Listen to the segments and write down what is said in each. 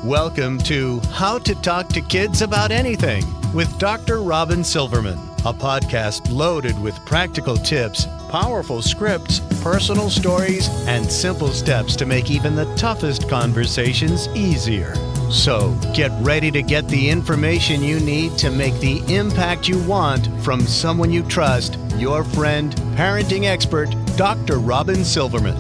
Welcome to How to Talk to Kids About Anything with Dr. Robyn Silverman, a podcast loaded with practical tips, powerful scripts, personal stories, and simple steps to make even the toughest conversations easier. So get ready to get the information you need to make the impact you want from someone you trust, your friend, parenting expert, Dr. Robyn Silverman.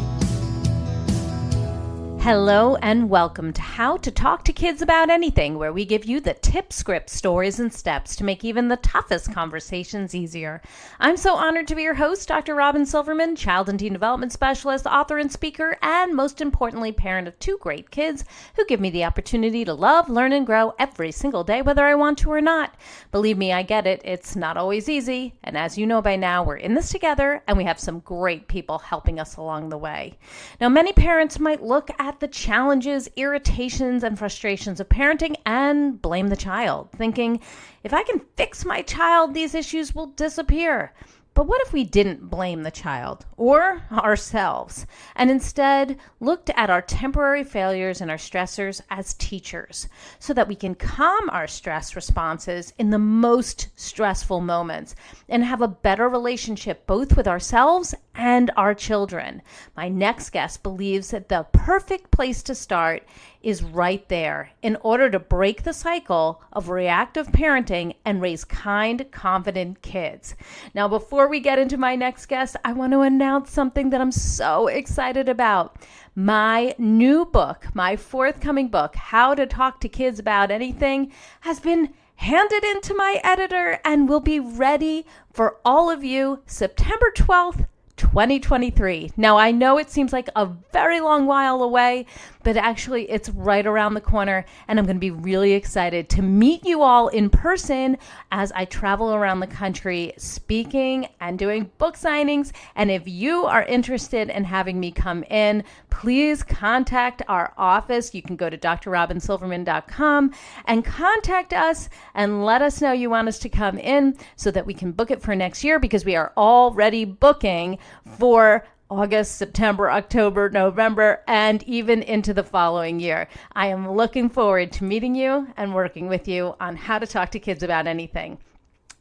Hello and welcome to How to Talk to Kids About Anything, where we give you the tips, scripts, stories, and steps to make even the toughest conversations easier. I'm so honored to be your host, Dr. Robyn Silverman, child and teen development specialist, author and speaker, and most importantly, parent of two great kids who give me the opportunity to love, learn, and grow every single day, whether I want to or not. Believe me, I get it. It's not always easy. And as you know by now, we're in this together, and we have some great people helping us along the way. Now, many parents might look at the challenges, irritations, and frustrations of parenting and blame the child, thinking, if I can fix my child, these issues will disappear. But what if we didn't blame the child or ourselves and instead looked at our temporary failures and our stressors as teachers so that we can calm our stress responses in the most stressful moments and have a better relationship both with ourselves and our children? My next guest believes that the perfect place to start is right there in order to break the cycle of reactive parenting and raise kind, confident kids. Now, before we get into my next guest, I want to announce something that I'm so excited about. My new book, my forthcoming book, How to Talk to Kids About Anything, has been handed into my editor and will be ready for all of you September 12th, 2023. Now, I know it seems like a very long while away, but actually it's right around the corner, and I'm going to be really excited to meet you all in person as I travel around the country speaking and doing book signings. And if you are interested in having me come in, please contact our office. You can go to drrobynsilverman.com and contact us and let us know you want us to come in so that we can book it for next year, because we are already booking for August, September, October, November, and even into the following year. I am looking forward to meeting you and working with you on how to talk to kids about anything.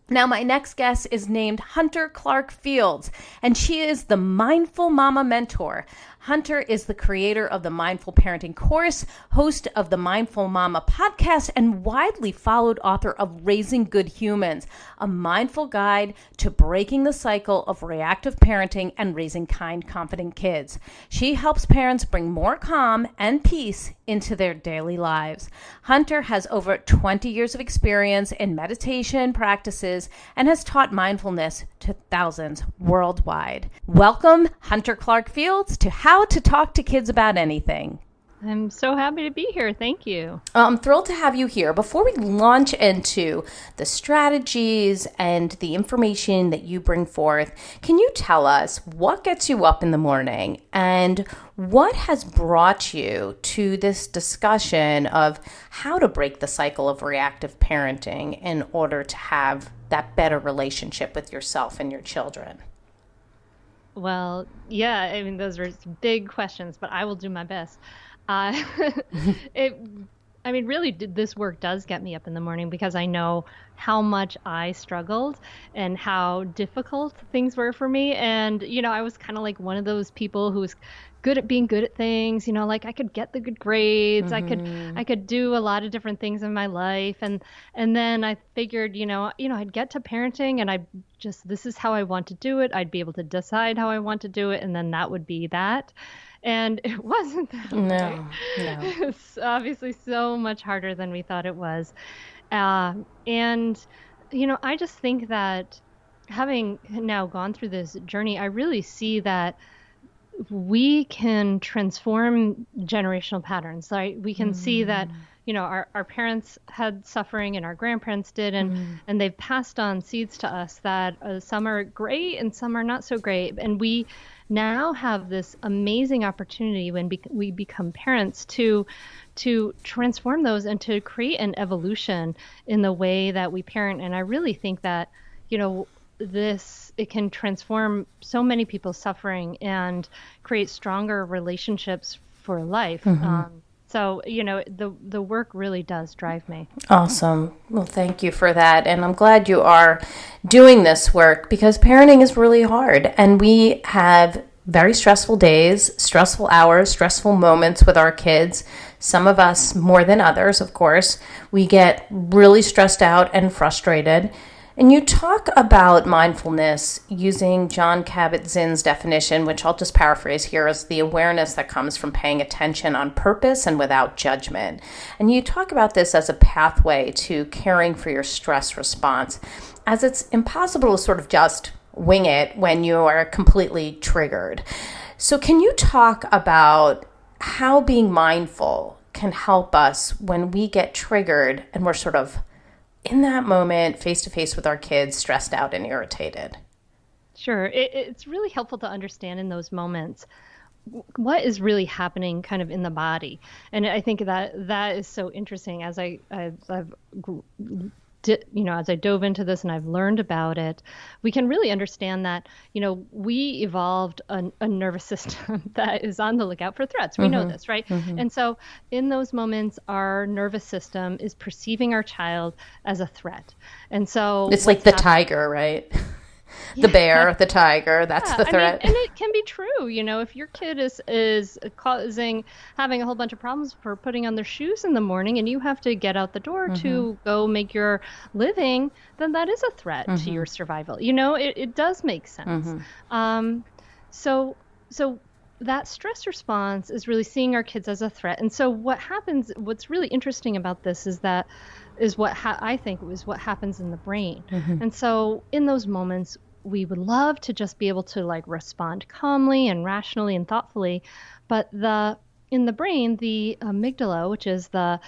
Now, my next guest is named Hunter-Clarke-Fields, and she is the Mindful Mama Mentor. Hunter is the creator of the Mindful Parenting course, host of the Mindful Mama podcast, and widely followed author of Raising Good Humans, a mindful guide to breaking the cycle of reactive parenting and raising kind, confident kids. She helps parents bring more calm and peace into their daily lives. Hunter has over 20 years of experience in meditation practices and has taught mindfulness to thousands worldwide. Welcome, Hunter-Clarke-Fields, to How to Talk to Kids About Anything. I'm so happy to be here. Thank you. I'm thrilled to have you here. Before we launch into the strategies and the information that you bring forth, can you tell us what gets you up in the morning and what has brought you to this discussion of how to break the cycle of reactive parenting in order to have that better relationship with yourself and your children? Well, yeah, I mean, those are big questions, but I will do my best. Really, this work does get me up in the morning because I know how much I struggled and how difficult things were for me. And, I was kind of like one of those people who was good at being good at things, like I could get the good grades. I could do a lot of different things in my life. And then I figured, I'd get to parenting and this is how I want to do it. I'd be able to decide how I want to do it. And then that would be that. And it wasn't that way. No. It's obviously so much harder than we thought it was. I just think that having now gone through this journey, I really see that we can transform generational patterns. Like we can see that, our parents had suffering and our grandparents did, and they've passed on seeds to us that some are great and some are not so great. And we now have this amazing opportunity when we become parents to transform those and to create an evolution in the way that we parent. And I really think that, it can transform so many people's suffering and create stronger relationships for life. So, the work really does drive me. Awesome. Well, thank you for that. And I'm glad you are doing this work because parenting is really hard. And we have very stressful days, stressful hours, stressful moments with our kids. Some of us more than others, of course. We get really stressed out and frustrated. And you talk about mindfulness using Jon Kabat-Zinn's definition, which I'll just paraphrase here, as the awareness that comes from paying attention on purpose and without judgment. And you talk about this as a pathway to caring for your stress response, as it's impossible to sort of just wing it when you are completely triggered. So can you talk about how being mindful can help us when we get triggered and we're sort of in that moment, face to face with our kids, stressed out and irritated? Sure. It's really helpful to understand in those moments what is really happening kind of in the body. And I think that is so interesting as as I dove into this and I've learned about it, we can really understand that, we evolved a nervous system that is on the lookout for threats. We know this, right? And so in those moments, our nervous system is perceiving our child as a threat. And so it's like the tiger, right? The bear, the tiger, that's the threat. And it can be true, if your kid is having a whole bunch of problems for putting on their shoes in the morning and you have to get out the door to go make your living, then that is a threat to your survival. It does make sense. So that stress response is really seeing our kids as a threat. And so what's really interesting about this is what I think was what happens in the brain. And so in those moments, we would love to just be able to respond calmly and rationally and thoughtfully, but in the brain, the amygdala, which is the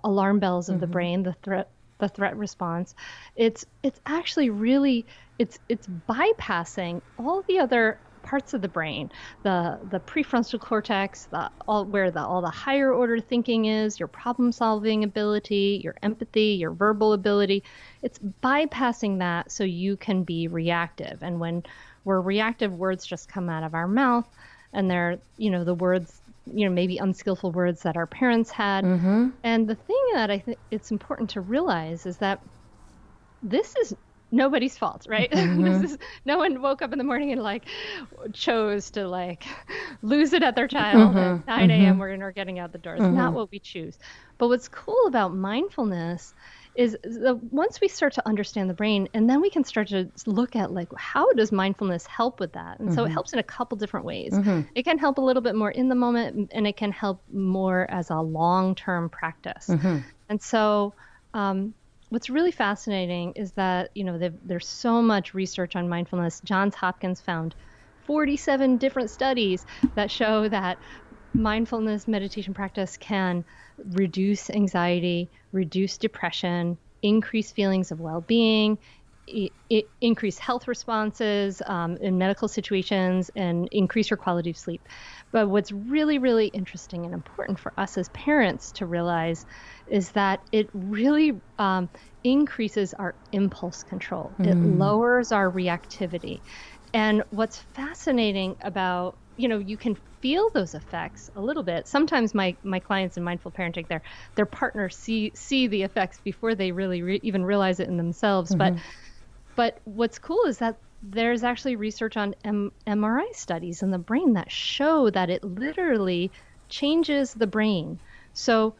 alarm bells of the brain, the threat response, it's actually really it's bypassing all the other parts of the brain, the prefrontal cortex, where all the higher order thinking is, your problem solving ability, your empathy, your verbal ability. It's bypassing that so you can be reactive. And when we're reactive, words just come out of our mouth, and they're the words, maybe unskillful words that our parents had. And the thing that I think it's important to realize is that this is nobody's fault, right? This is, no one woke up in the morning and chose to lose it at their child at 9 a.m. We're getting out the door. It's not what we choose. But what's cool about mindfulness is once we start to understand the brain, and then we can start to look at how does mindfulness help with that? And so it helps in a couple different ways. It can help a little bit more in the moment, and it can help more as a long-term practice. And so what's really fascinating is that, there's so much research on mindfulness. Johns Hopkins found 47 different studies that show that mindfulness meditation practice can reduce anxiety, reduce depression, increase feelings of well-being, increase health responses in medical situations, and increase your quality of sleep. But what's really, really interesting and important for us as parents to realize is that it really increases our impulse control. It lowers our reactivity. And what's fascinating about, you can feel those effects a little bit. Sometimes my clients in mindful parenting, their partners see the effects before they really even realize it in themselves. But what's cool is that there's actually research on MRI studies in the brain that show that it literally changes the brain. So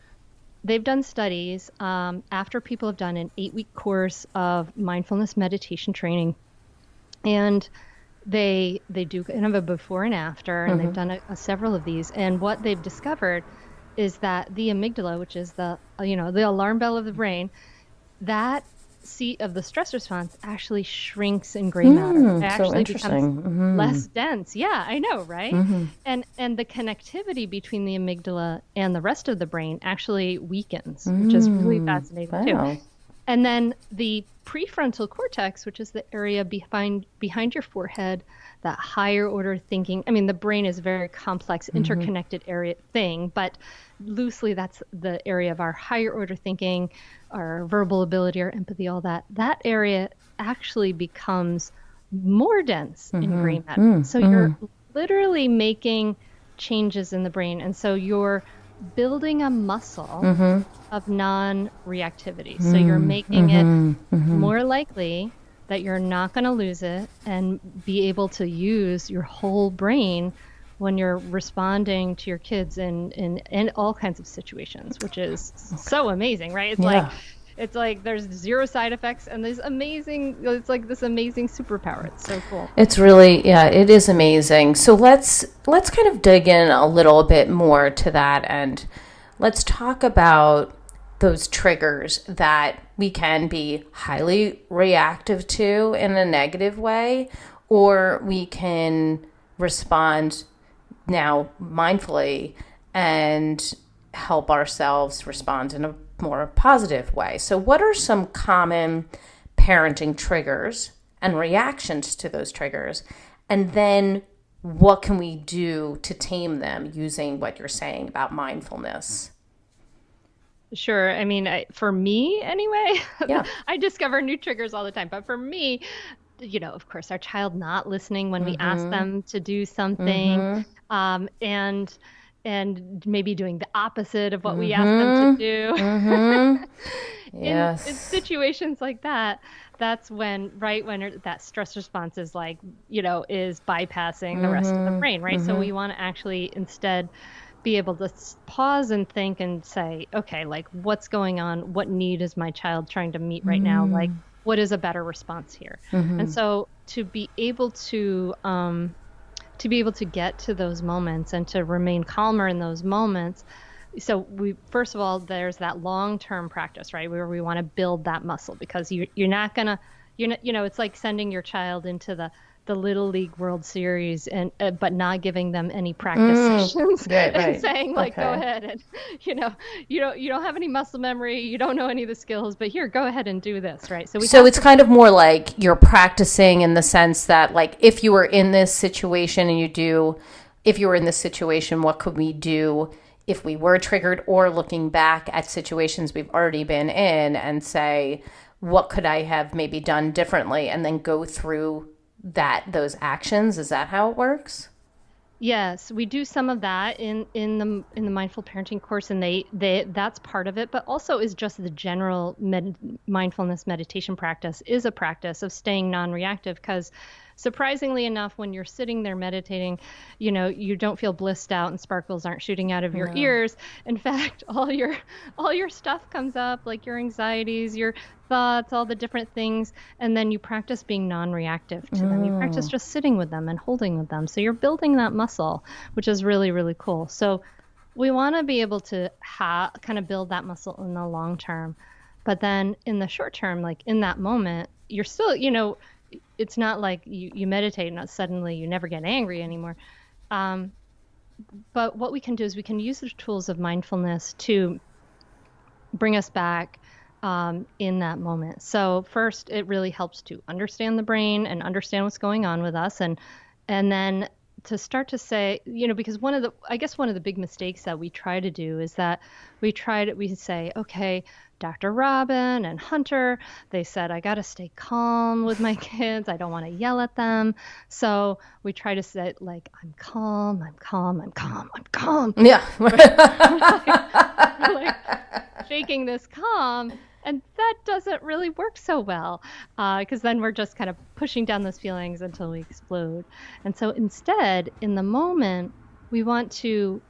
they've done studies after people have done an 8-week course of mindfulness meditation training, and they do kind of a before and after, and they've done several of these. And what they've discovered is that the amygdala, which is the alarm bell of the brain, that seat of the stress response actually shrinks in gray matter. It actually becomes less dense. Yeah, I know, right? And the connectivity between the amygdala and the rest of the brain actually weakens, which is really fascinating too. And then the prefrontal cortex, which is the area behind your forehead, that higher order thinking. I mean, the brain is a very complex, interconnected thing, but loosely that's the area of our higher order thinking, our verbal ability, our empathy, all that. That area actually becomes more dense in gray matter. So you're literally making changes in the brain. And so your building a muscle of non-reactivity. So you're making it more likely that you're not going to lose it and be able to use your whole brain when you're responding to your kids in all kinds of situations, which is so amazing, right? It's like there's 0 side effects and it's like this amazing superpower. It's so cool. It's really, it is amazing. So let's kind of dig in a little bit more to that, and let's talk about those triggers that we can be highly reactive to in a negative way, or we can respond now mindfully and help ourselves respond in a more positive way. So what are some common parenting triggers and reactions to those triggers? And then what can we do to tame them using what you're saying about mindfulness? Sure. I mean, for me anyway, Yeah. I discover new triggers all the time. But for me, of course, our child not listening when we ask them to do something, and maybe doing the opposite of what we ask them to do. Yes. In situations like that, that's when that stress response is like, is bypassing the rest of the brain, right? So we want to actually instead be able to pause and think and say, okay, like what's going on? What need is my child trying to meet right now? Like, what is a better response here? And so to be able to get to those moments and to remain calmer in those moments. So first of all, there's that long-term practice, right? Where we want to build that muscle, because you're not, it's like sending your child into the Little League World Series but not giving them any practice sessions and saying like, go ahead and, you don't have any muscle memory, you don't know any of the skills, but here, go ahead and do this, right? So it's kind of more like you're practicing in the sense that, like, if you were in this situation if you were in this situation, what could we do if we were triggered, or looking back at situations we've already been in and say, what could I have maybe done differently, and then go through those actions. Is that how it works? Yes, we do some of that in the mindful parenting course, and they that's part of it, but also is just the general mindfulness meditation practice is a practice of staying non-reactive, because surprisingly enough, when you're sitting there meditating, you don't feel blissed out and sparkles aren't shooting out of your ears. In fact, all your stuff comes up, like your anxieties, your thoughts, all the different things, and then you practice being non-reactive to them. You practice just sitting with them and holding with them. So you're building that muscle, which is really, really cool. So we want to be able to kind of build that muscle in the long term. But then in the short term, like in that moment, you're still, it's not like you meditate and suddenly you never get angry anymore. But what we can do is we can use the tools of mindfulness to bring us back in that moment. So first, it really helps to understand the brain and understand what's going on with us, and then to start to say, because one of the big mistakes that we try to do is that we say, okay, Dr. Robyn and Hunter, they said I got to stay calm with my kids. I don't want to yell at them. So we try to say, like, I'm calm, I'm calm, I'm calm, I'm calm. Yeah. like faking this calm. And that doesn't really work so well, because then we're just kind of pushing down those feelings until we explode. And so instead, in the moment, we want to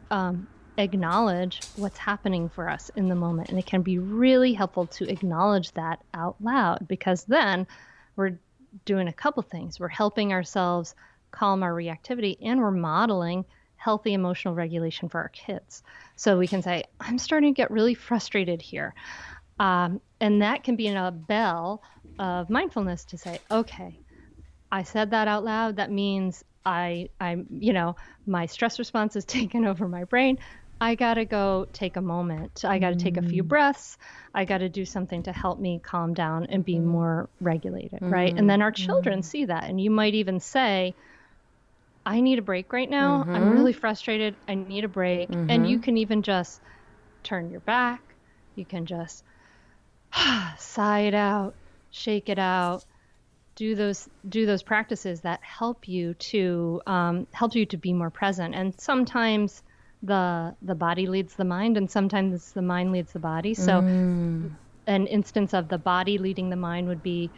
acknowledge what's happening for us in the moment. And it can be really helpful to acknowledge that out loud, because then we're doing a couple things. We're helping ourselves calm our reactivity, and we're modeling healthy emotional regulation for our kids. So we can say, I'm starting to get really frustrated here. And that can be in a bell of mindfulness to say, okay, I said that out loud. That means my stress response is taken over my brain. I got to go take a moment. I got to take a few breaths. I got to do something to help me calm down and be more regulated, right? And then our children see that. And you might even say, I need a break right now. I'm really frustrated. I need a break. And you can even just turn your back. You can just sigh it out, shake it out, do those practices that help you to be more present. And sometimes the body leads the mind, and sometimes the mind leads the body. So an instance of the body leading the mind would be,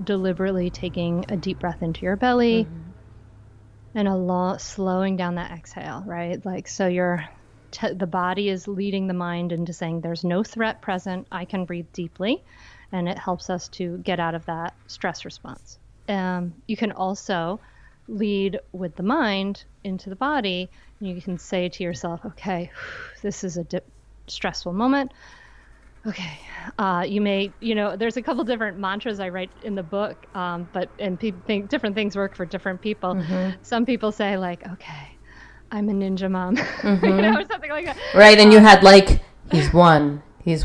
deliberately taking a deep breath into your belly and slowing down that exhale, right? Like, so the body is leading the mind into saying there's no threat present. I can breathe deeply, and it helps us to get out of that stress response. You can also lead with the mind into the body, and you can say to yourself, okay, this is a stressful moment. Okay. There's a couple different mantras I write in the book, and people think different things work for different people. Some people say like, okay, I'm a ninja mom, or something like that. Right. And you had like, he's one years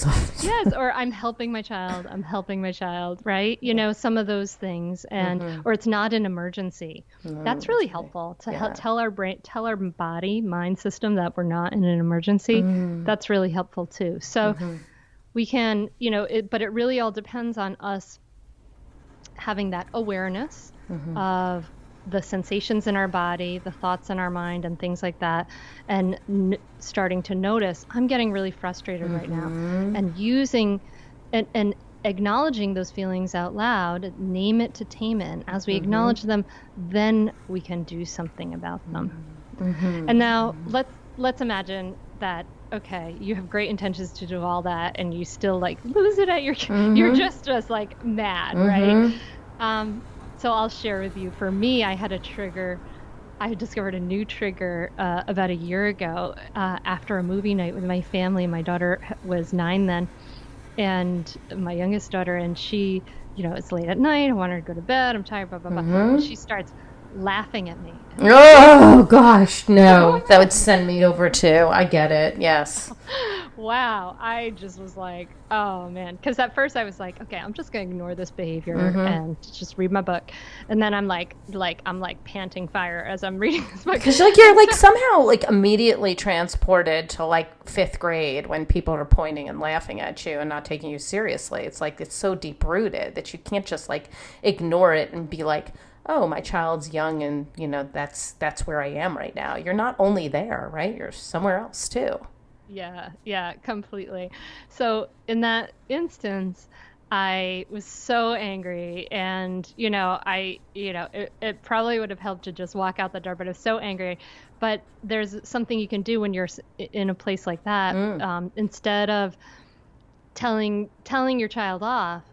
old. Yes. Or I'm helping my child, right? Some of those things, or it's not an emergency. That's really helpful to tell our body, mind system that we're not in an emergency. That's really helpful too. So we can, but it really all depends on us having that awareness of the sensations in our body, the thoughts in our mind, and things like that, and starting to notice, I'm getting really frustrated right now, and using and acknowledging those feelings out loud, name it to tame it. And as we acknowledge them, then we can do something about them. And now let's imagine that, okay, you have great intentions to do all that, and you still like lose it at you're just like mad, right? So I'll share with you, for me, I had discovered a new trigger about a year ago after a movie night with my family. My daughter was 9 then, and my youngest daughter, and she, it's late at night, I want her to go to bed, I'm tired, blah, blah, blah. And she starts laughing at me. Oh, gosh, no. That would send me over too. I get it, yes. Wow. I just was like, oh, man. Because at first I was like, okay, I'm just going to ignore this behavior and just read my book. And then I'm like panting fire as I'm reading this book. Because you're somehow immediately transported to 5th grade when people are pointing and laughing at you and not taking you seriously. It's it's so deep rooted that you can't just ignore it and be like, oh, my child's young and, that's where I am right now. You're not only there, right? You're somewhere else too. Yeah, completely. So in that instance, I was so angry, and, it probably would have helped to just walk out the door, but I was so angry. But there's something you can do when you're in a place like that. Instead of telling your child off,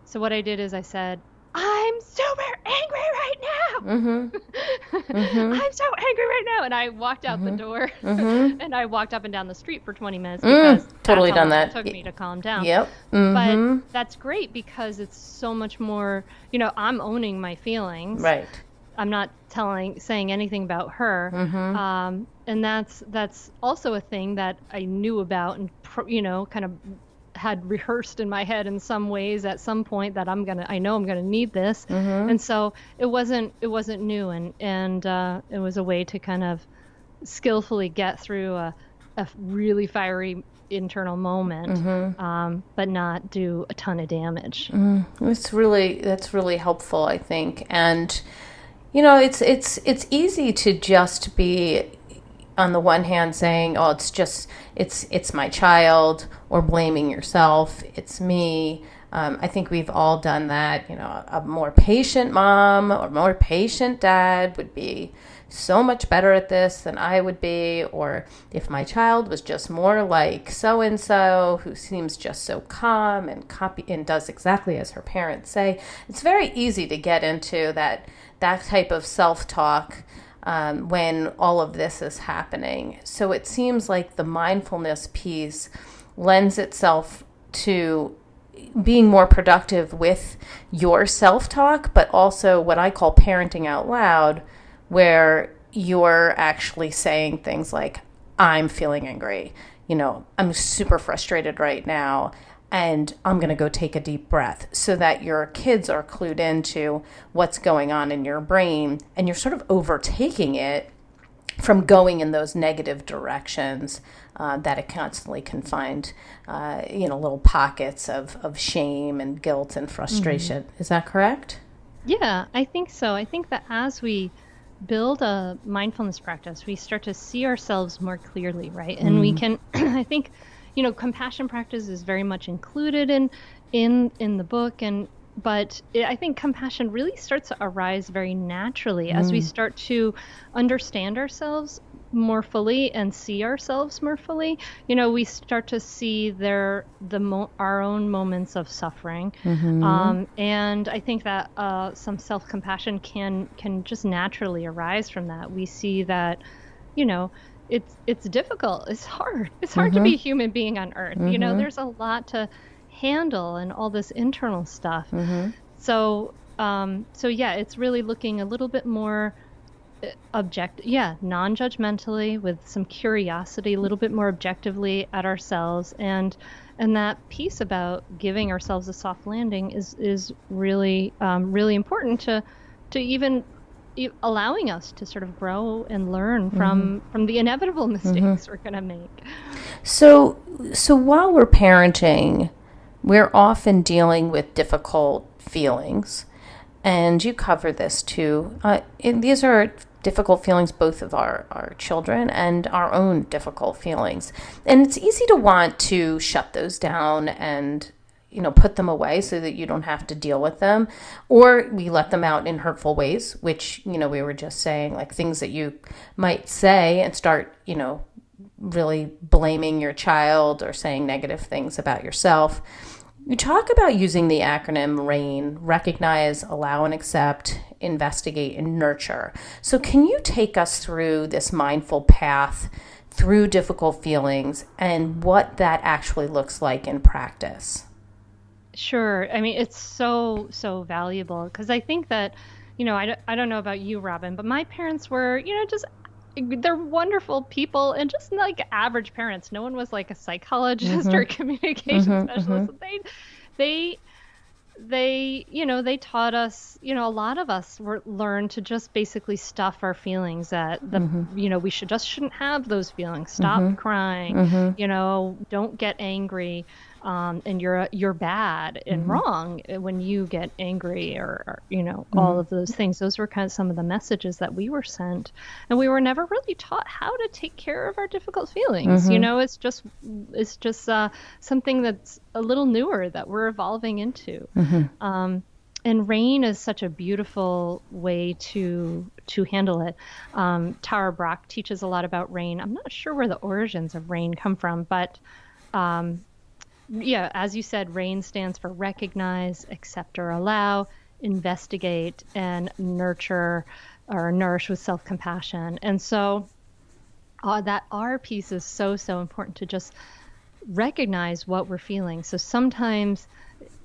so what I did is I said, I'm super angry right now. I'm so angry right now. And I walked out the door and I walked up and down the street for 20 minutes because totally done that. It took me to calm down. Yep. But that's great because it's so much more, I'm owning my feelings. Right. I'm not saying anything about her. And that's also a thing that I knew about and, kind of had rehearsed in my head in some ways at some point that I know I'm gonna need this, and so it wasn't new, and it was a way to kind of skillfully get through a really fiery internal moment, but not do a ton of damage. That's really helpful, I think, and it's easy to just be, on the one hand, saying, oh, it's my child, or blaming yourself, it's me. I think we've all done that. A more patient mom or more patient dad would be so much better at this than I would be. Or if my child was just more like so-and-so, who seems just so calm and does exactly as her parents say. It's very easy to get into that type of self-talk when all of this is happening. So it seems like the mindfulness piece lends itself to being more productive with your self-talk, but also what I call parenting out loud, where you're actually saying things like, I'm feeling angry, I'm super frustrated right now, and I'm going to go take a deep breath, so that your kids are clued into what's going on in your brain, and you're sort of overtaking it from going in those negative directions that it constantly can find, little pockets of shame and guilt and frustration. Is that correct? Yeah, I think so. I think that as we build a mindfulness practice, we start to see ourselves more clearly, right? And we can, I think, compassion practice is very much included in the book, but I think compassion really starts to arise very naturally as we start to understand ourselves more fully and see ourselves more fully. We start to see our own moments of suffering, and I think that some self-compassion can just naturally arise from that. We see that, it's difficult, it's hard to be a human being on Earth. There's a lot to handle and all this internal stuff. So yeah, it's really looking a little bit more non-judgmentally, with some curiosity, a little bit more objectively at ourselves, and that piece about giving ourselves a soft landing is really really important to even allowing us to sort of grow and learn from the inevitable mistakes we're going to make. So while we're parenting, we're often dealing with difficult feelings, and you cover this too. These are difficult feelings, both of our children and our own difficult feelings. And it's easy to want to shut those down and, put them away so that you don't have to deal with them. Or we let them out in hurtful ways, which, we were just saying, like things that you might say and start, really blaming your child or saying negative things about yourself. You talk about using the acronym RAIN: recognize, allow and accept, investigate, and nurture. So can you take us through this mindful path through difficult feelings and what that actually looks like in practice? Sure. I mean, it's so valuable, because I think that, I don't know about you, Robyn, but my parents were, just they're wonderful people and just like average parents. No one was like a psychologist or a communication specialist. They taught us, a lot of us learned to just basically stuff our feelings, that we shouldn't have those feelings. Stop crying, don't get angry. And you're bad and wrong when you get angry, or all of those things. Those were kind of some of the messages that we were sent, and we were never really taught how to take care of our difficult feelings. It's just something that's a little newer that we're evolving into. And RAIN is such a beautiful way to handle it. Tara Brach teaches a lot about RAIN. I'm not sure where the origins of RAIN come from, but yeah, as you said, RAIN stands for recognize, accept or allow, investigate, and nurture or nourish with self-compassion. And so that R piece is so important, to just recognize what we're feeling. So sometimes,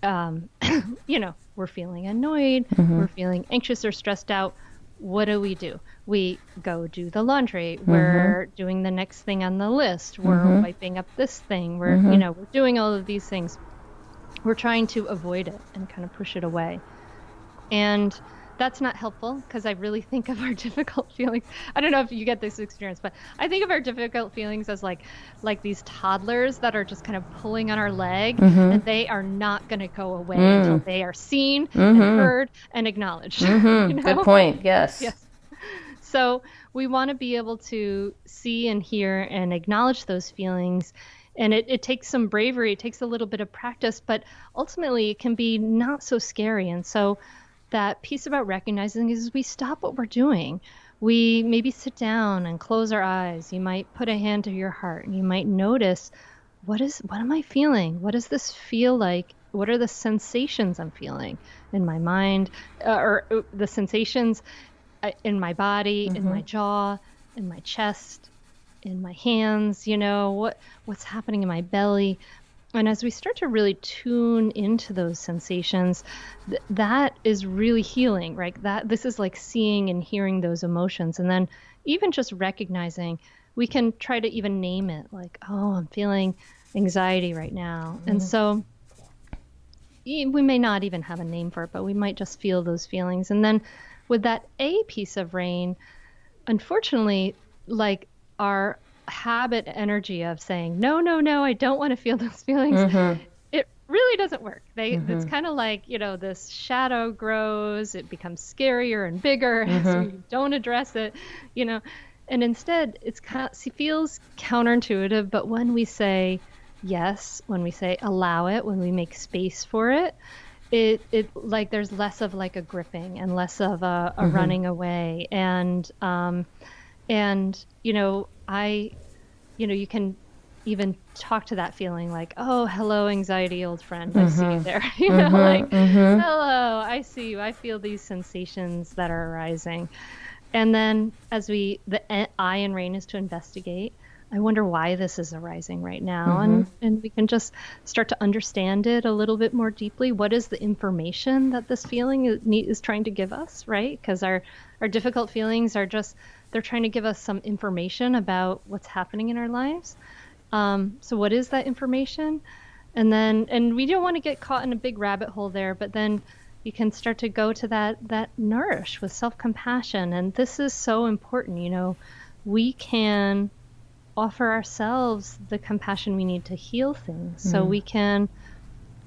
we're feeling annoyed, we're feeling anxious or stressed out. What do? We go do the laundry. We're doing the next thing on the list. We're wiping up this thing. We're, we're doing all of these things. We're trying to avoid it and kind of push it away. And that's not helpful, because I really think of our difficult feelings. I don't know if you get this experience, but I think of our difficult feelings as like these toddlers that are just kind of pulling on our leg, and they are not going to go away until they are seen and heard and acknowledged. Good point. Yes. So we want to be able to see and hear and acknowledge those feelings. And it takes some bravery. It takes a little bit of practice, but ultimately it can be not so scary. And so that piece about recognizing is we stop what we're doing. We maybe sit down and close our eyes. You might put a hand to your heart, and you might notice, what am I feeling? What does this feel like? What are the sensations I'm feeling in my mind, or the sensations in my body, in my jaw, in my chest, in my hands? What's happening in my belly? And as we start to really tune into those sensations, that is really healing, right? This is like seeing and hearing those emotions. And then even just recognizing, we can try to even name it, like, oh, I'm feeling anxiety right now. And so we may not even have a name for it, but we might just feel those feelings. And then with that A piece of RAIN, unfortunately, like our habit energy of saying, no, I don't want to feel those feelings, really doesn't work. It's kind of like, this shadow grows, it becomes scarier and bigger as we don't address it, you know. And instead, it feels counterintuitive, but when we say yes, when we say allow it, when we make space for it, it like there's less of like a gripping and less of a running away. And you can even talk to that feeling like, oh, hello, anxiety, old friend. I see you there. Hello, I see you. I feel these sensations that are arising. And then as the I in RAIN is to investigate, I wonder why this is arising right now. And we can just start to understand it a little bit more deeply. What is the information that this feeling is trying to give us, right? Because our difficult feelings are they're trying to give us some information about what's happening in our lives. So what is that information? And we don't want to get caught in a big rabbit hole there, but then you can start to go to that nourish with self-compassion. And this is so important. We can offer ourselves the compassion we need to heal things. So we can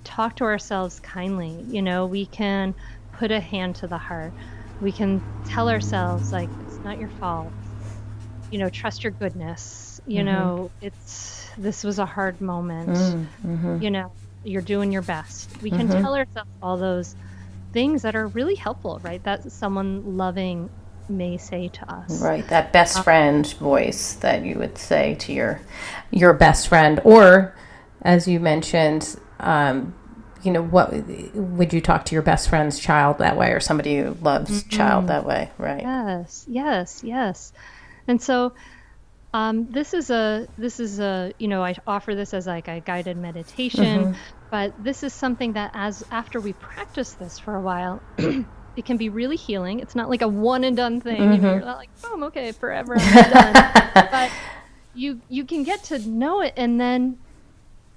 talk to ourselves kindly. We can put a hand to the heart. We can tell ourselves, like, it's not your fault. Trust your goodness. This was a hard moment. You're doing your best. We can tell ourselves all those things that are really helpful, right? That someone loving may say to us. Right, that best friend voice that you would say to your best friend. Or, as you mentioned, what would you talk to your best friend's child that way, or somebody who loves child that way, right? Yes. And so this is a I offer this as like a guided meditation, but this is something that after we practice this for a while, it can be really healing. It's not like a one and done thing. You're not like, boom, okay, forever, I'm done. But you can get to know it, and then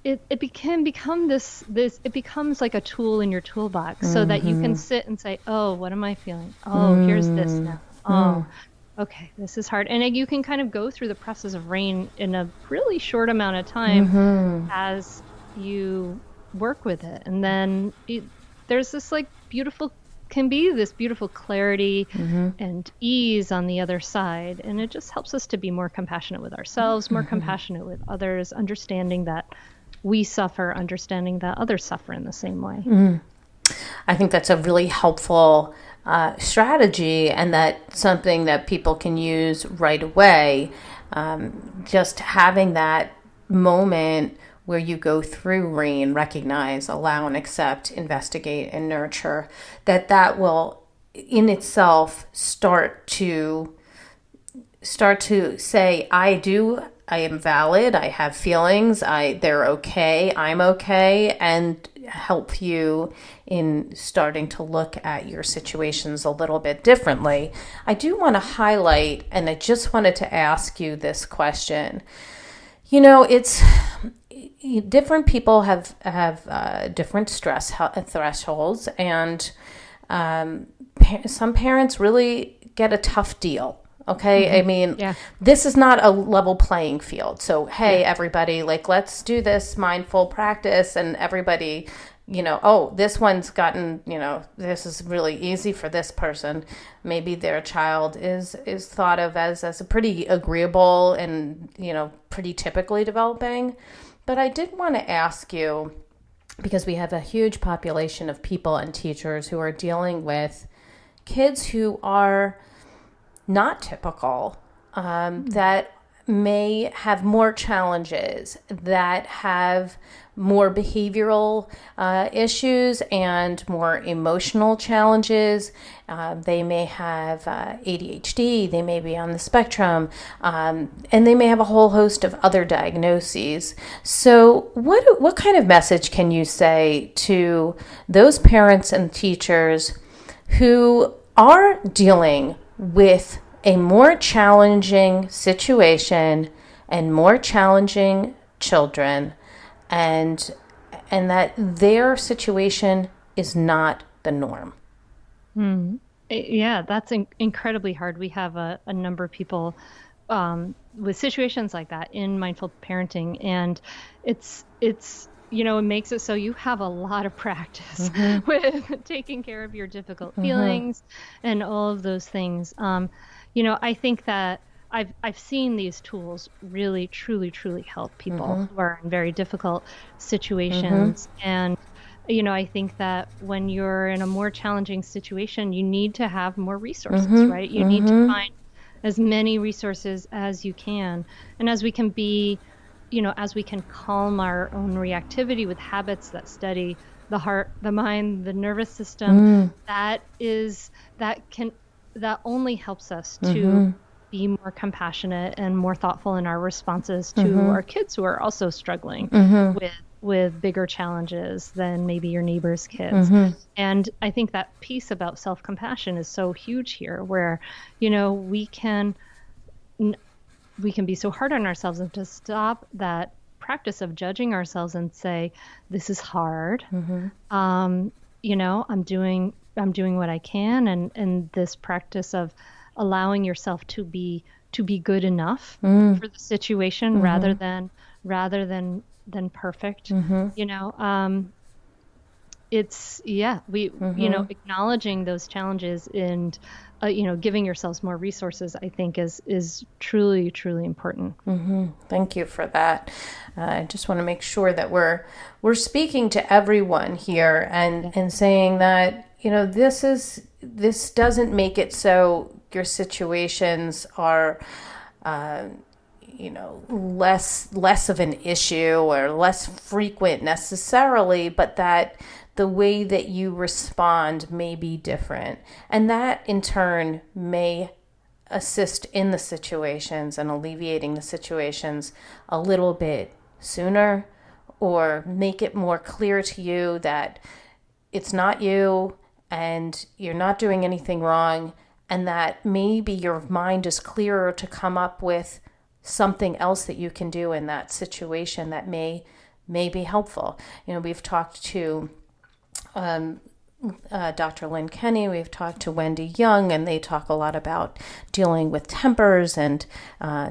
it can become this. It becomes like a tool in your toolbox, so that you can sit and say, oh, what am I feeling? Oh, here's this now. Oh, okay, this is hard. And you can kind of go through the process of RAIN in a really short amount of time as you work with it. And then there's this can be this beautiful clarity and ease on the other side. And it just helps us to be more compassionate with ourselves, more compassionate with others, understanding that we suffer, understanding that others suffer in the same way. I think that's a really helpful strategy, and that's something that people can use right away. Just having that moment where you go through RAIN, recognize, allow and accept, investigate and nurture, that will in itself start to say, I am valid, I have feelings, they're okay, I'm okay, and help you in starting to look at your situations a little bit differently. I do want to highlight, and I just wanted to ask you this question. It's different people have different stress thresholds, and some parents really get a tough deal. Okay. I mean, this is not a level playing field. So, hey, everybody, let's do this mindful practice, and everybody, this one's gotten, this is really easy for this person. Maybe their child is thought of as a pretty agreeable and, pretty typically developing. But I did want to ask you, because we have a huge population of people and teachers who are dealing with kids who are not typical, that may have more challenges, that have more behavioral issues and more emotional challenges. They may have ADHD, they may be on the spectrum, and they may have a whole host of other diagnoses. So what kind of message can you say to those parents and teachers who are dealing with a more challenging situation and more challenging children, and that their situation is not the norm? Yeah, that's incredibly hard. We have a number of people with situations like that in mindful parenting, and it's it makes it so you have a lot of practice with taking care of your difficult feelings and all of those things. I think that I've seen these tools really, truly, truly help people who are in very difficult situations. And, I think that when you're in a more challenging situation, you need to have more resources, right? You need to find as many resources as you can. And as we can as we can calm our own reactivity with habits that study the heart, the mind, the nervous system, that only helps us to be more compassionate and more thoughtful in our responses to our kids who are also struggling with bigger challenges than maybe your neighbor's kids. And I think that piece about self-compassion is so huge here, where, we can be so hard on ourselves, and to stop that practice of judging ourselves and say, this is hard. I'm doing what I can. And this practice of allowing yourself to be good enough for the situation rather than perfect. It's acknowledging those challenges and giving yourselves more resources, I think is truly, truly important. Thank you for that. I just want to make sure that we're speaking to everyone here and saying that, this doesn't make it so your situations are, less of an issue or less frequent necessarily, but that the way that you respond may be different. And that in turn may assist in the situations and alleviating the situations a little bit sooner, or make it more clear to you that it's not you and you're not doing anything wrong, and that maybe your mind is clearer to come up with something else that you can do in that situation that may be helpful. We've talked to Dr. Lynn Kenny, we've talked to Wendy Young, and they talk a lot about dealing with tempers and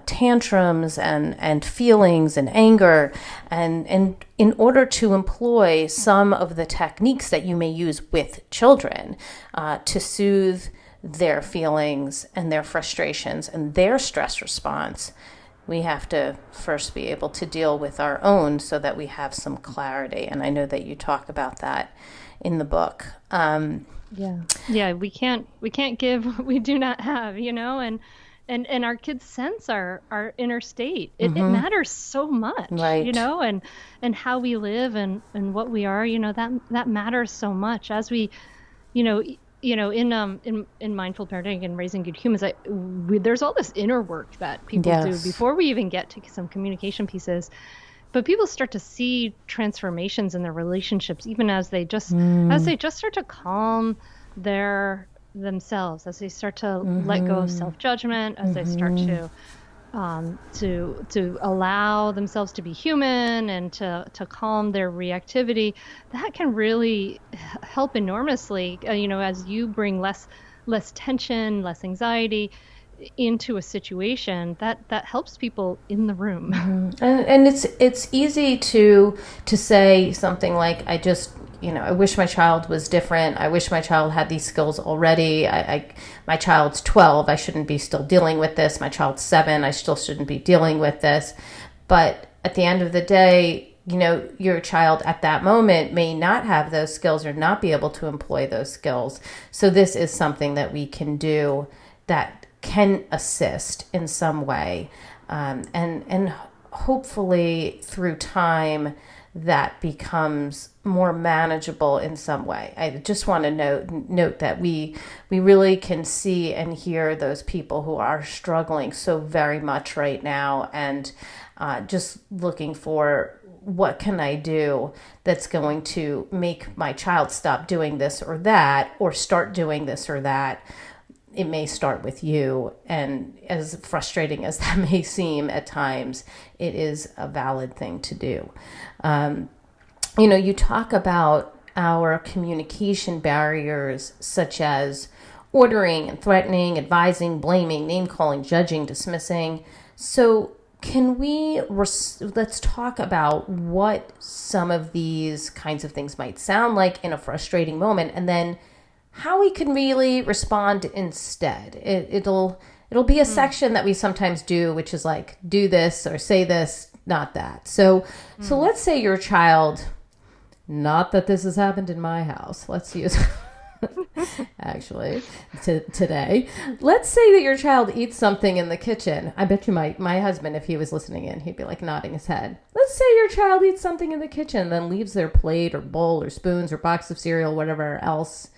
tantrums and feelings and anger. And in order to employ some of the techniques that you may use with children to soothe their feelings and their frustrations and their stress response, we have to first be able to deal with our own so that we have some clarity. And I know that you talk about that in the book. We can't give what we do not have, and our kids sense our inner state. It matters so much, right. And how we live and what we are, that matters so much as we, in mindful parenting and raising good humans, there's all this inner work that people do before we even get to some communication pieces. But people start to see transformations in their relationships, even as they just start to calm themselves, as they start to let go of self-judgment, as they start to allow themselves to be human and to calm their reactivity. That can really help enormously, as you bring less tension, less anxiety into a situation that helps people in the room. And it's easy to say something like, I wish my child was different. I wish my child had these skills already. My child's 12. I shouldn't be still dealing with this. My child's 7. I still shouldn't be dealing with this. But at the end of the day, your child at that moment may not have those skills or not be able to employ those skills. So this is something that we can do that can assist in some way. And hopefully through time, that becomes more manageable in some way. I just want to note that we really can see and hear those people who are struggling so very much right now, and just looking for, what can I do that's going to make my child stop doing this or that, or start doing this or that. It may start with you, and as frustrating as that may seem at times, it is a valid thing to do. You talk about our communication barriers, such as ordering and threatening, advising, blaming, name-calling, judging, dismissing. So can we, let's talk about what some of these kinds of things might sound like in a frustrating moment, and then how we can really respond instead. It'll be a section that we sometimes do, which is like, do this or say this, not that. So let's say your child, not that this has happened in my house. Let's use... Actually, today, let's say that your child eats something in the kitchen. I bet you my husband, if he was listening in, he'd be like nodding his head. Let's say your child eats something in the kitchen, then leaves their plate or bowl or spoons or box of cereal, whatever else,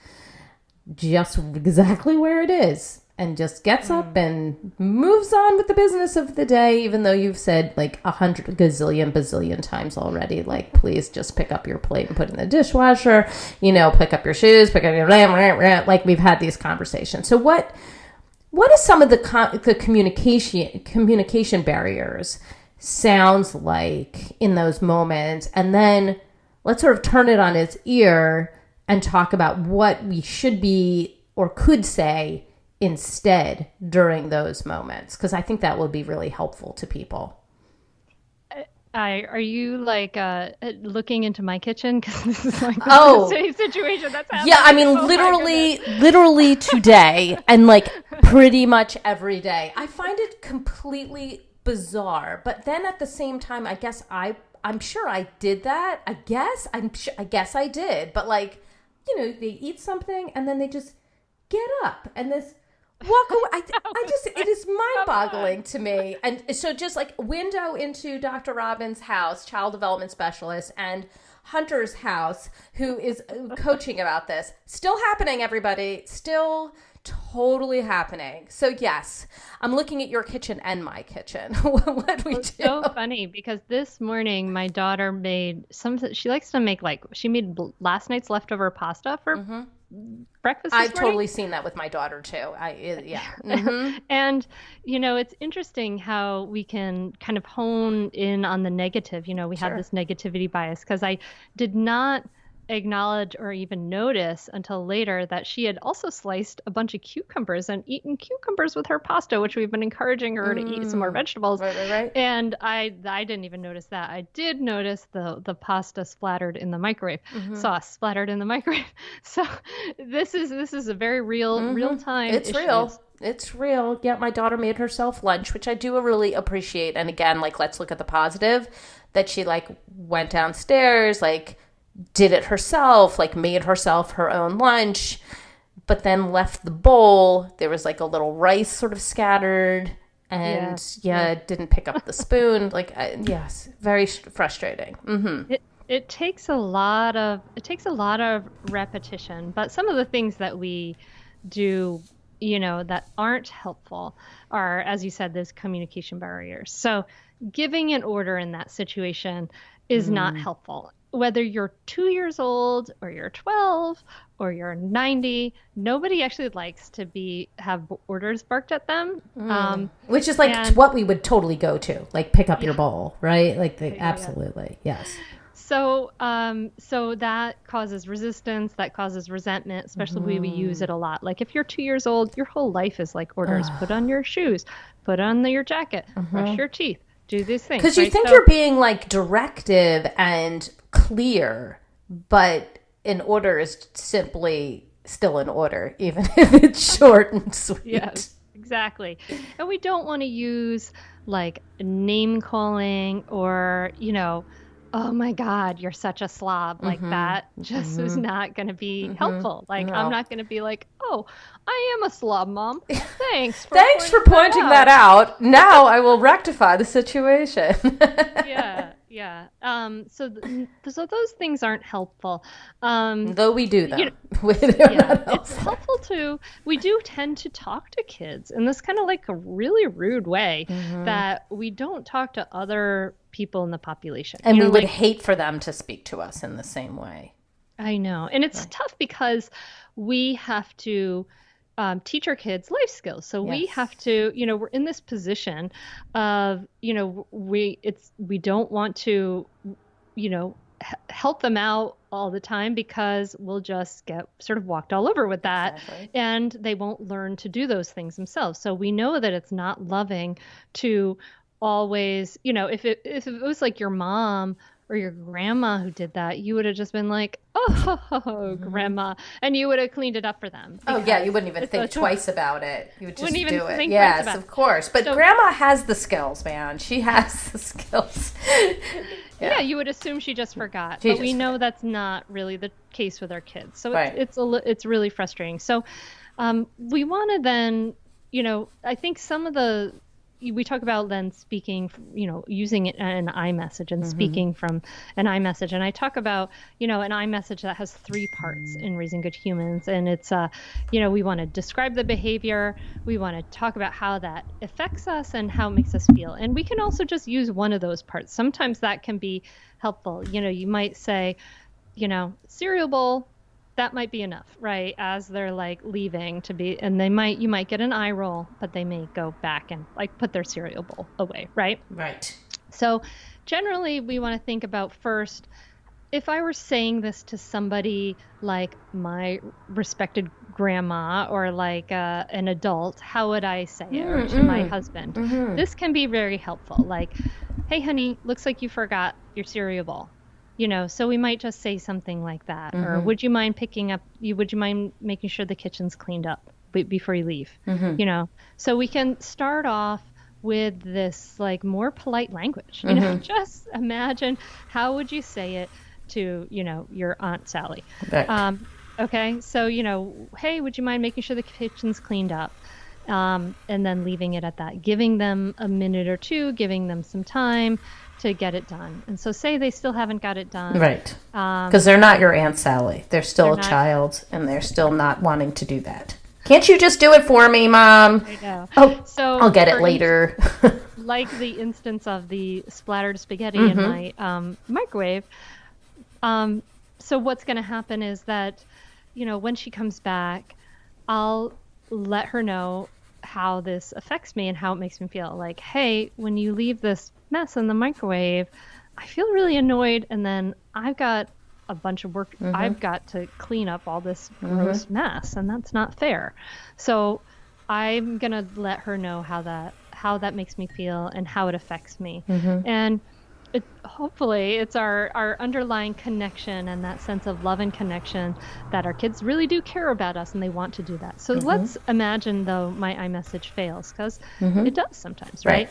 just exactly where it is, and just gets up and moves on with the business of the day, even though you've said like 100 gazillion bazillion times already, like, please just pick up your plate and put it in the dishwasher, pick up your shoes, pick up your like, we've had these conversations. So what is some of the communication barriers sounds like in those moments? And then let's sort of turn it on its ear and talk about what we should be or could say instead during those moments, because I think that will be really helpful to people. Are you like looking into my kitchen? Because this is like the same situation that's happening. Yeah, I mean, literally today, and like pretty much every day. I find it completely bizarre, but then at the same time, I guess I'm sure I did that. I guess I did, but like, they eat something and then they just get up and this walk away. It is mind-boggling to me. And so just like window into Dr. Robyn's house, child development specialist, and Hunter's house, who is coaching about this. Still happening, everybody. Still totally happening. So yes, I'm looking at your kitchen and my kitchen. What we do. It's so funny because this morning my daughter made she likes to make she made last night's leftover pasta for breakfast this I've morning. totally seen that with my daughter too. Mm-hmm. And it's interesting how we can kind of hone in on the negative. We have this negativity bias because I did not acknowledge or even notice until later that she had also sliced a bunch of cucumbers and eaten cucumbers with her pasta, which we've been encouraging her to eat some more vegetables. Right. And I didn't even notice that. I did notice the pasta splattered in the microwave, sauce splattered in the microwave. So this is a very real time. It's real. It's real. Yeah, my daughter made herself lunch, which I do really appreciate. And again, like, let's look at the positive, that she like went downstairs, like did it herself, like made herself her own lunch, but then left the bowl. There was like a little rice sort of scattered, and didn't pick up the spoon. Like, yes, very frustrating. Mm-hmm. It takes a lot of repetition, but some of the things that we do, that aren't helpful are, as you said, those communication barriers. So giving an order in that situation is not helpful. Whether you're 2 years old or you're 12 or you're 90, nobody actually likes to have orders barked at them. Which is like what we would totally go to, like pick up your bowl, right? Like absolutely, yes. So that causes resistance, that causes resentment, especially when we use it a lot. Like if you're 2 years old, your whole life is like orders. Put on your shoes, put on your jacket, brush your teeth, do these things. Because you think you're being like directive and clear, but an order is simply still an order, even if it's short and sweet. Yes, exactly. And we don't want to use like name calling or, oh my God, you're such a slob. Like that just is not going to be helpful. Like, no. I'm not going to be like, oh, I am a slob, Mom. Thanks for pointing that out. Now I will rectify the situation. Yeah. So those things aren't helpful. Though we do them. It's helpful to, we do tend to talk to kids in this kind of like a really rude way that we don't talk to other people in the population. And we would hate for them to speak to us in the same way. I know. And it's tough because we have to teach our kids life skills. So we have to, we're in this position of, we don't want to, help them out all the time because we'll just get sort of walked all over with that. Exactly. And they won't learn to do those things themselves. So we know that it's not loving to always, if it was like your mom or your grandma who did that, you would have just been like, oh, grandma, and you would have cleaned it up for them. Oh yeah, you wouldn't even think twice about it. You would just Wouldn't even do it. think Yes, twice about of course. But grandma has the skills, man. She has the skills. Yeah, you would assume she just forgot, but we know that's not really the case with our kids. So it's really frustrating. So we want to then, I think some of we talk about then speaking, using an iMessage and speaking from an iMessage. And I talk about, an iMessage that has 3 parts in Raising Good Humans. And it's, we want to describe the behavior. We want to talk about how that affects us and how it makes us feel. And we can also just use one of those parts. Sometimes that can be helpful. You might say, cereal bowl. That might be enough, right? As they're like leaving to be, and you might get an eye roll, but they may go back and like put their cereal bowl away, right? Right. So generally we want to think about first, if I were saying this to somebody like my respected grandma or like an adult, how would I say it? Or to my husband? This can be very helpful. Like, hey honey, looks like you forgot your cereal bowl. So we might just say something like that. Or would you mind making sure the kitchen's cleaned up before you leave? So we can start off with this like more polite language. Just imagine, how would you say it to, your Aunt Sally? Right. Okay. So, hey, would you mind making sure the kitchen's cleaned up? And then leaving it at that, giving them a minute or two, giving them some time to get it done. And so say they still haven't got it done. Right. Because they're not your Aunt Sally. They're still a child, and they're still not wanting to do that. Can't you just do it for me, Mom? I know. Oh, so I'll get it later. Like the instance of the splattered spaghetti in my microwave. So what's going to happen is that, when she comes back, I'll let her know how this affects me and how it makes me feel. Like, hey, when you leave this mess in the microwave, I feel really annoyed, and then I've got a bunch of work. I've got to clean up all this gross mess, and that's not fair. So I'm gonna let her know how that makes me feel and how it affects me. And hopefully it's our underlying connection and that sense of love and connection that our kids really do care about us and they want to do that. So let's imagine, though, my iMessage fails, because it does sometimes, right?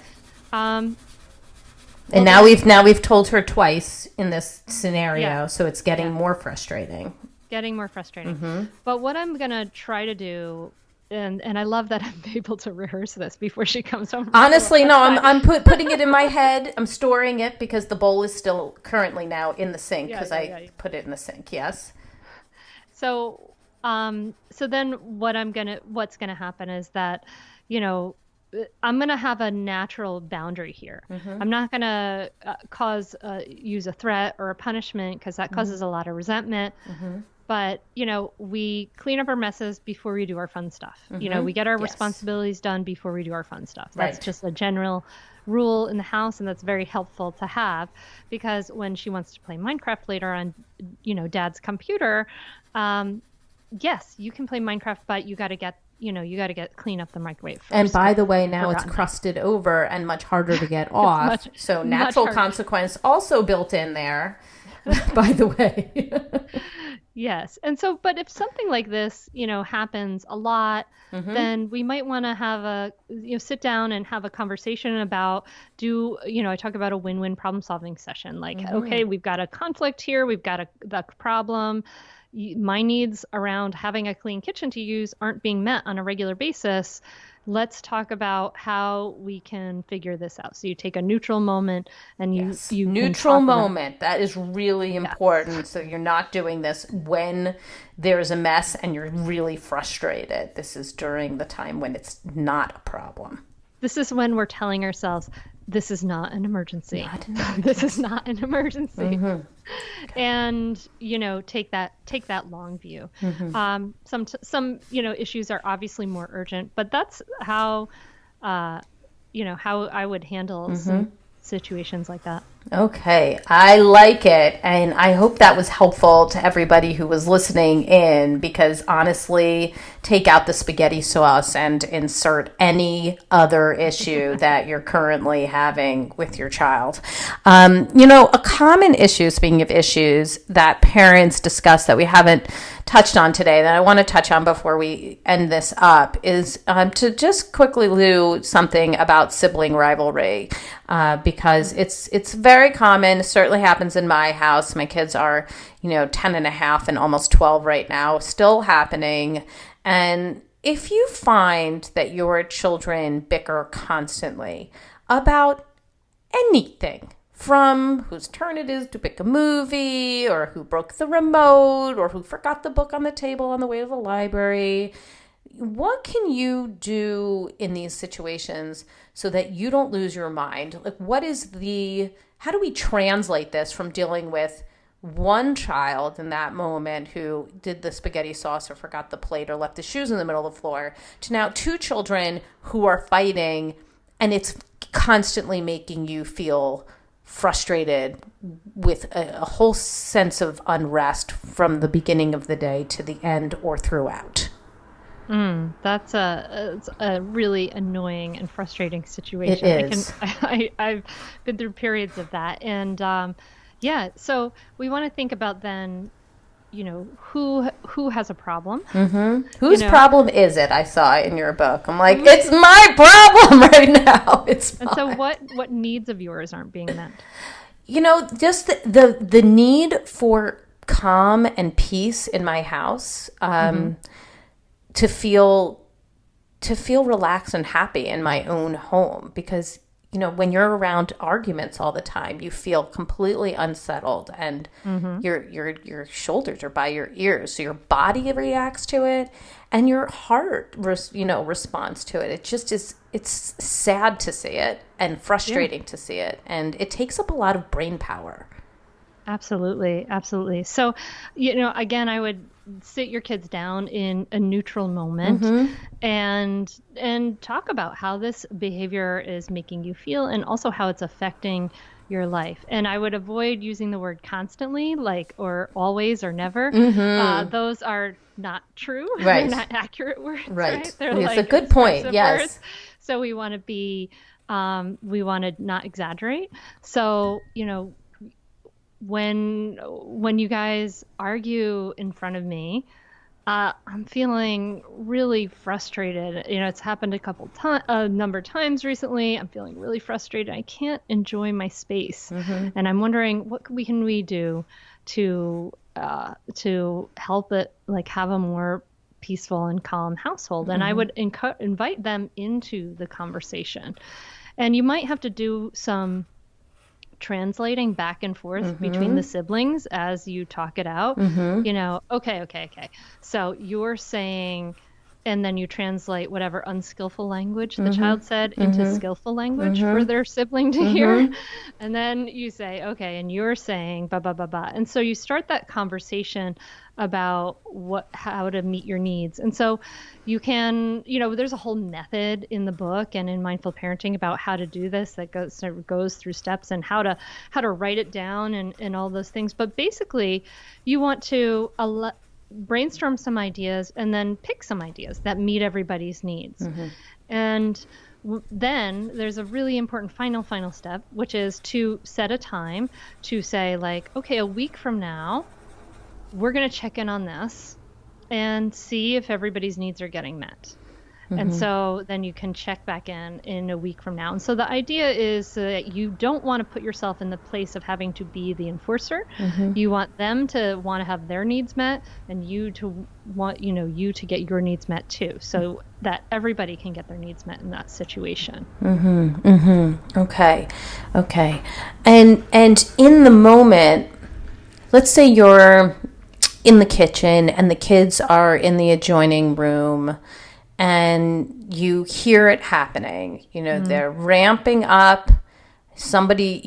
And now we've told her twice in this scenario, so it's getting more frustrating. But what I'm gonna try to do, and I love that I'm able to rehearse this before she comes home. Honestly, no, I'm putting it in my head. I'm storing it because the bowl is still currently now in the sink because I put it in the sink. Yes. So then what's gonna happen is that, I'm going to have a natural boundary here. I'm not going to use a threat or a punishment, because that causes a lot of resentment. But, we clean up our messes before we do our fun stuff. We get our responsibilities done before we do our fun stuff. That's just a general rule in the house, and that's very helpful to have, because when she wants to play Minecraft later on, Dad's computer, yes, you can play Minecraft, but you got to get clean up the microwave first. And by the way, now it's crusted over and much harder to get off. So natural consequence also built in there, by the way. Yes. And so, but if something like this, happens a lot, then we might want to have sit down and have a conversation about, I talk about a win-win problem solving session. Like, okay, we've got a conflict here. We've got the problem. My needs around having a clean kitchen to use aren't being met on a regular basis. Let's talk about how we can figure this out. So you take a neutral moment and you neutral moment. That is really important. So you're not doing this when there's a mess and you're really frustrated. This is during the time when it's not a problem. This is when we're telling ourselves, this is not an emergency. This is not an emergency. And, take that long view. Some issues are obviously more urgent, but that's how I would handle some situations like that. Okay, I like it. And I hope that was helpful to everybody who was listening in, because honestly, take out the spaghetti sauce and insert any other issue that you're currently having with your child. A common issue, speaking of issues, that parents discuss that we haven't touched on today, that I want to touch on before we end this up, is to just quickly do something about sibling rivalry, because it's very common. It certainly happens in my house. My kids are 10 and a half and almost 12 right now, still happening. And if you find that your children bicker constantly about anything, from whose turn it is to pick a movie, or who broke the remote, or who forgot the book on the table on the way to the library, what can you do in these situations so that you don't lose your mind? Like, how do we translate this from dealing with one child in that moment who did the spaghetti sauce or forgot the plate or left the shoes in the middle of the floor, to now two children who are fighting, and it's constantly making you feel frustrated with a whole sense of unrest from the beginning of the day to the end or throughout? It's a really annoying and frustrating situation. It is. I've been through periods of that. And so we want to think about then, who has a problem? Mm-hmm. Whose problem is it? I saw it in your book. I'm like, it's my problem right now. It's mine. And so what needs of yours aren't being met? Just the need for calm and peace in my house, to feel relaxed and happy in my own home, because when you're around arguments all the time, you feel completely unsettled, and your shoulders are by your ears, so your body reacts to it and your heart responds to it. It just is. It's sad to see it and frustrating to see it, and it takes up a lot of brain power. Absolutely. So, again, I would sit your kids down in a neutral moment and talk about how this behavior is making you feel, and also how it's affecting your life. And I would avoid using the word constantly, or always or never. Those are not true. Right. They're not accurate words. Right. They're It's a good point. Yes. Words. So we want to we want to not exaggerate. So, when you guys argue in front of me, I'm feeling really frustrated. It's happened a number of times recently. I'm feeling really frustrated. I can't enjoy my space, and I'm wondering what can we do to help it have a more peaceful and calm household. And I would invite them into the conversation, and you might have to do some translating back and forth between the siblings as you talk it out. Okay. So you're saying, and then you translate whatever unskillful language the child said into skillful language for their sibling to hear. And then you say, okay, and you're saying blah, blah, blah, blah. And so you start that conversation about how to meet your needs. And so you can, there's a whole method in the book and in Mindful Parenting about how to do this that goes through steps, and how to write it down and all those things. But basically, you want to brainstorm some ideas and then pick some ideas that meet everybody's needs. And then there's a really important final step, which is to set a time to say, okay, a week from now, we're going to check in on this and see if everybody's needs are getting met. And so then you can check back in a week from now. And so the idea is that you don't want to put yourself in the place of having to be the enforcer. You want them to want to have their needs met, and you to want, you to get your needs met too, so that everybody can get their needs met in that situation. Okay. And in the moment, let's say you're in the kitchen and the kids are in the adjoining room, and you hear it happening. They're ramping up. Somebody,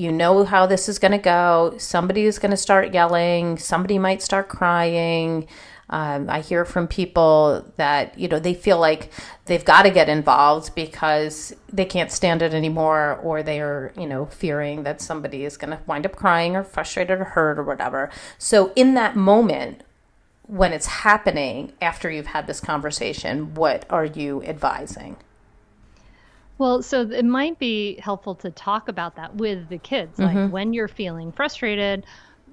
how this is going to go. Somebody is going to start yelling. Somebody might start crying. I hear from people that, they feel like they've got to get involved because they can't stand it anymore, or they are, fearing that somebody is going to wind up crying or frustrated or hurt or whatever. So in that moment, when it's happening after you've had this conversation, what are you advising? Well, so it might be helpful to talk about that with the kids. Like, when you're feeling frustrated,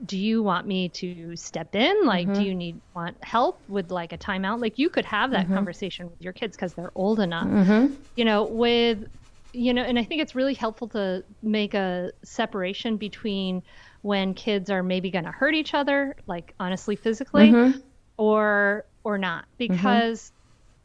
do you want me to step in? Like, do you want help with like a timeout? Like, you could have that conversation with your kids because they're old enough, and I think it's really helpful to make a separation between when kids are maybe going to hurt each other, like honestly, physically, or not, because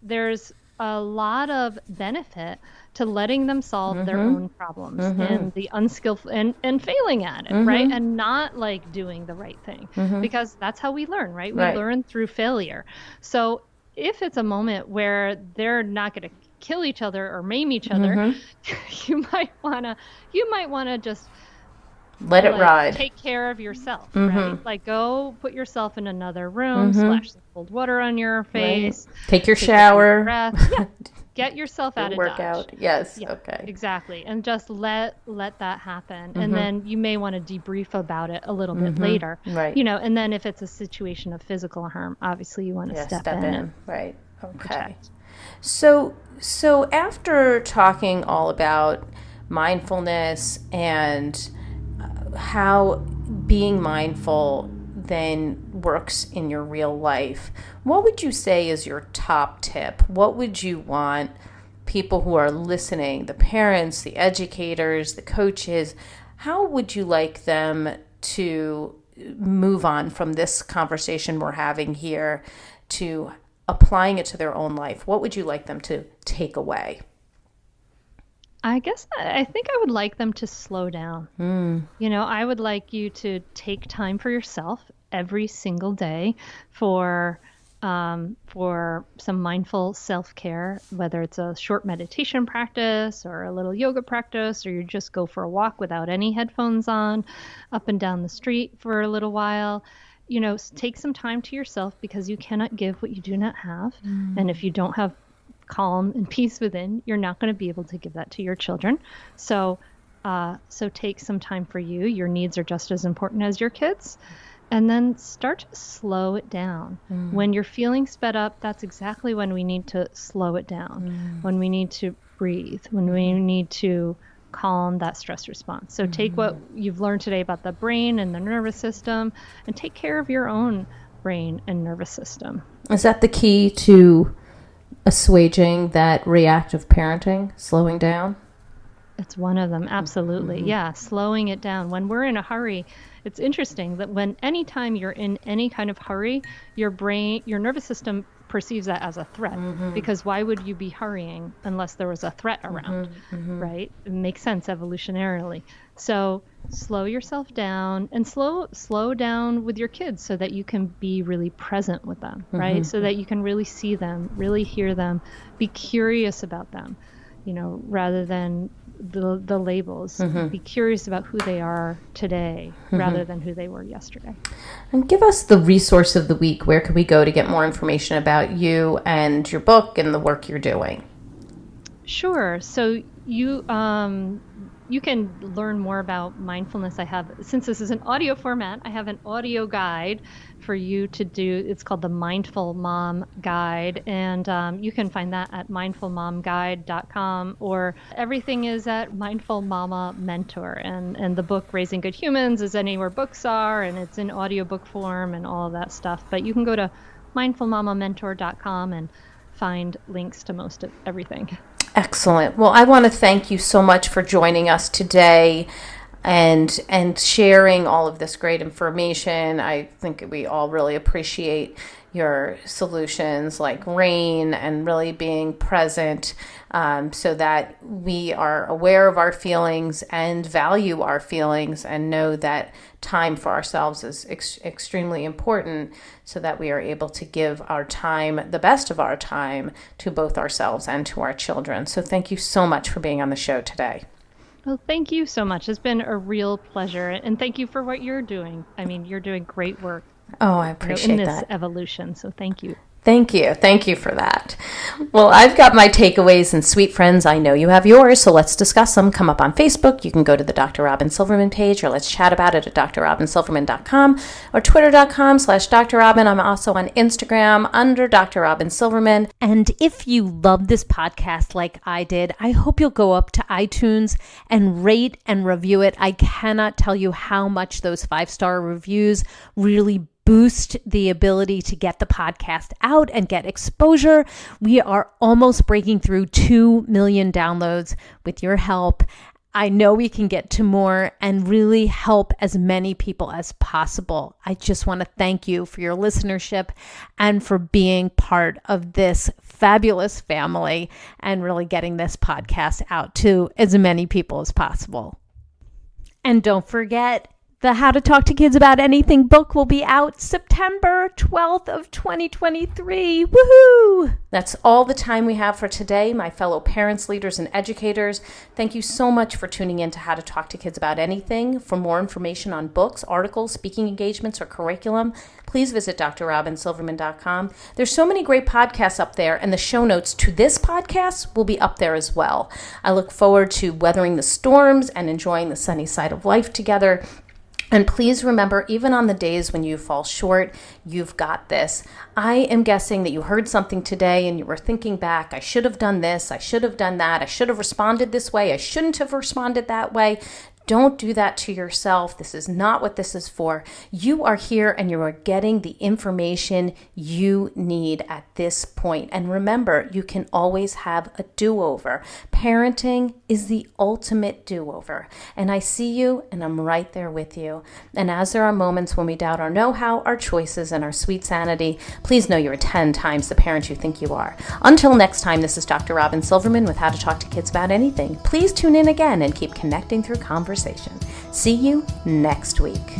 there's a lot of benefit to letting them solve their own problems and the unskillful and failing at it, right? And not like doing the right thing, because that's how we learn, right? We learn through failure. So if it's a moment where they're not going to kill each other or maim each other, you might want to just let it ride. Take care of yourself, right? Like, go put yourself in another room, splash some cold water on your face, take your shower, get yourself out of workout. Dodge. Yes. Yeah, okay. Exactly. And just let that happen. And then you may want to debrief about it a little bit later. Right. And then if it's a situation of physical harm, obviously you want to step in. Right. Okay. Protect. So after talking all about mindfulness and how being mindful then works in your real life, what would you say is your top tip? What would you want people who are listening, the parents, the educators, the coaches, how would you like them to move on from this conversation we're having here to applying it to their own life? What would you like them to take away? I think I would like them to slow down. I would like you to take time for yourself every single day for some mindful self-care, whether it's a short meditation practice or a little yoga practice, or you just go for a walk without any headphones on, up and down the street for a little while. Take some time to yourself, because you cannot give what you do not have. And if you don't have calm and peace within, you're not going to be able to give that to your children. So take some time for you. Your needs are just as important as your kids. And then start to slow it down. When you're feeling sped up, that's exactly when we need to slow it down. When we need to breathe, when we need to calm that stress response. So take what you've learned today about the brain and the nervous system and take care of your own brain and nervous system. Is that the key to assuaging that reactive parenting, slowing down? It's one of them. Absolutely. Yeah. Slowing it down. When we're in a hurry, it's interesting that anytime you're in any kind of hurry, your nervous system perceives that as a threat, because why would you be hurrying unless there was a threat around, right? It makes sense evolutionarily. So slow yourself down and slow down with your kids so that you can be really present with them, right? So that you can really see them, really hear them, be curious about them, rather than the labels. Be curious about who they are today rather than who they were yesterday. And give us the resource of the week. Where could we go to get more information about you and your book and the work you're doing? Sure. So you can learn more about mindfulness. Since this is an audio format, I have an audio guide for you to do. It's called the Mindful Mom Guide, and you can find that at mindfulmomguide.com, or everything is at Mindful Mama Mentor, and the book Raising Good Humans is anywhere books are, and it's in audiobook form and all of that stuff. But you can go to mindfulmamamentor.com and find links to most of everything. Excellent. Well, I want to thank you so much for joining us today and sharing all of this great information. I think we all really appreciate your solutions like RAIN and really being present so that we are aware of our feelings and value our feelings and know that time for ourselves is extremely important so that we are able to give our time, the best of our time, to both ourselves and to our children. So thank you so much for being on the show today. Well, thank you so much. It's been a real pleasure. And thank you for what you're doing. I mean, you're doing great work. Oh, I appreciate in this that. evolution. So thank you. Thank you. Thank you for that. Well, I've got my takeaways, and sweet friends, I know you have yours, so let's discuss them. Come up on Facebook. You can go to the Dr. Robyn Silverman page, or let's chat about it at drrobynsilverman.com or twitter.com/Dr. Robyn. I'm also on Instagram under Dr. Robyn Silverman. And if you love this podcast like I did, I hope you'll go up to iTunes and rate and review it. I cannot tell you how much those 5-star reviews really boost the ability to get the podcast out and get exposure. We are almost breaking through 2 million downloads with your help. I know we can get to more and really help as many people as possible. I just want to thank you for your listenership and for being part of this fabulous family and really getting this podcast out to as many people as possible. And don't forget, the How to Talk to Kids About Anything book will be out September 12th of 2023. Woohoo! That's all the time we have for today, my fellow parents, leaders, and educators. Thank you so much for tuning in to How to Talk to Kids About Anything. For more information on books, articles, speaking engagements, or curriculum, please visit drrobynsilverman.com. There's so many great podcasts up there, and the show notes to this podcast will be up there as well. I look forward to weathering the storms and enjoying the sunny side of life together. And please remember, even on the days when you fall short, you've got this. I am guessing that you heard something today and you were thinking back, I should have done this, I should have done that, I should have responded this way, I shouldn't have responded that way. Don't do that to yourself. This is not what this is for. You are here and you are getting the information you need at this point. And remember, you can always have a do-over. Parenting is the ultimate do-over. And I see you and I'm right there with you. And as there are moments when we doubt our know-how, our choices, and our sweet sanity, please know you're 10 times the parent you think you are. Until next time, this is Dr. Robyn Silverman with How to Talk to Kids About Anything. Please tune in again and keep connecting through conversation. See you next week.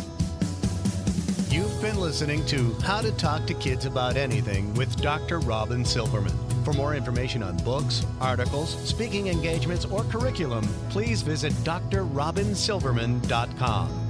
You've been listening to How to Talk to Kids About Anything with Dr. Robyn Silverman. For more information on books, articles, speaking engagements, or curriculum, please visit drrobynsilverman.com.